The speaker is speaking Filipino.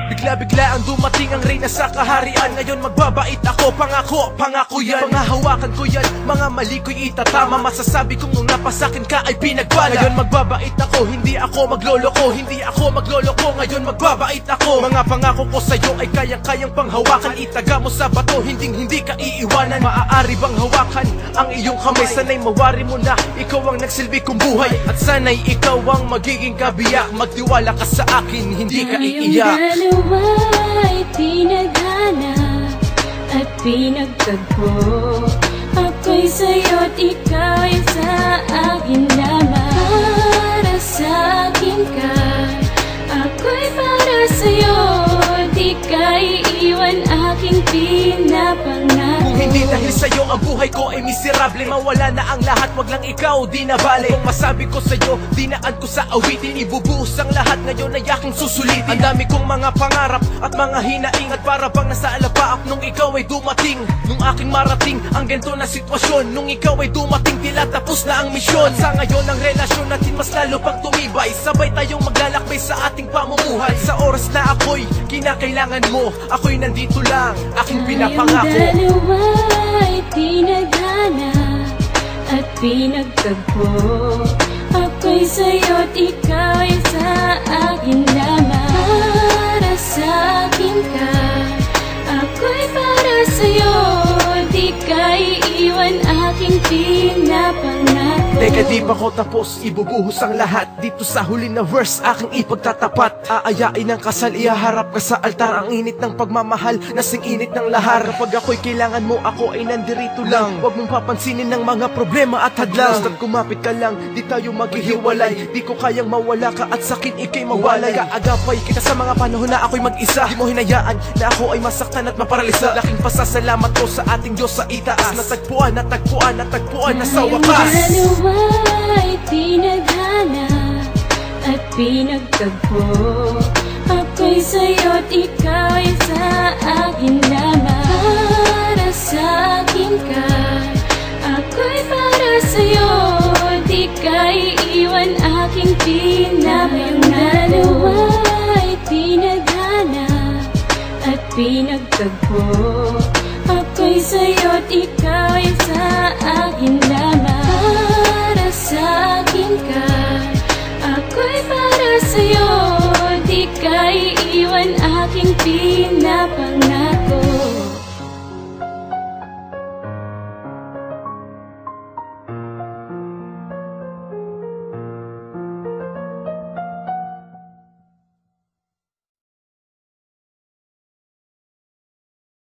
Bigla-bigla ang dumating ang reyna sa kaharian. Ngayon magbabait ako, pangako yan. Pangahawakan ko yan, mga mali ko'y itatama. Masasabi kong nung napasakin ka ay pinagpala. Ngayon magbabait ako, hindi ako magloloko. Hindi ako magloloko, ngayon magbabait ako. Mga pangako ko sa'yo ay kayang-kayang panghawakan. Itaga mo sa bato, hindi ka iiwanan. Maaari bang hawakan ang iyong kamay? Sana'y mawari mo na ikaw ang nagsilbi kong buhay. At sana'y ikaw ang magiging kabiyak. Magtiwala ka sa akin, hindi ka iiyak. Ay tinadhana at pinagtagpo. Ako'y sa'yo't ikaw'y sa akin lamang. Para sa akin ka, ako'y para sa'yo. Di ka iiwan aking pinapangako. Kung hindi dahil sa'yo ang buhay ko ay miserable. Mawala na ang lahat, wag lang ikaw, di na bale. Kung masabi ko sa'yo, dinaan ko sa awitin. Ibubuhos ang lahat, ngayon ay aking susulitin. Ang dami kong mga pangarap at mga hinaing. At para bang nasa alapaap nung ikaw ay dumating. Nung aking marating ang ganito na sitwasyon. Nung ikaw ay dumating, tila tapos na ang misyon. Sa ngayon ang relasyon natin mas lalo pang tumibay. Sabay tayong maglalakbay sa ating pamumuhay. Sa oras na ako'y kinakailangan mo, ako'y nandito lang, aking pinapangako. Tayong dalawa ay tinadhana at pinagtagpo. Ako'y sa'yo't ikaw'y sa akin lamang. Para sa akin ka, ako'y para sa'yo. Di ka iiwan aking pinapangako. Teka, di pa ko tapos, ibubuhos ang lahat. Dito sa huli na verse, aking ipagtatapat. Aayain ang kasal, ihaharap ka sa altar. Ang init ng pagmamahal, nasing init ng lahar. Kapag ako'y kailangan mo, ako ay nandirito lang. Huwag mong papansinin ng mga problema at hadlang. Basta't kumapit ka lang, di tayo maghihiwalay. Di ko kayang mawala ka at sakin ikay mawalay. Kaagapay kita sa mga panahon na ako'y mag-isa. Di mo hinayaan na ako ay masaktan at maparalisa. Laking pasasalamat ko sa ating Diyos sa itaas. Natagpuan na sa wakas. Ay tinadhana at pinagtagpo. Ako'y sa'yo't ikaw'y sa akin lamang. Para sa akin ka, ako'y para sa'yo. Di ka iiwan aking pinapangako. Dalawa ay tinadhana at pinagtagpo. Ako'y sa'yo't ikaw'y sa akin lamang.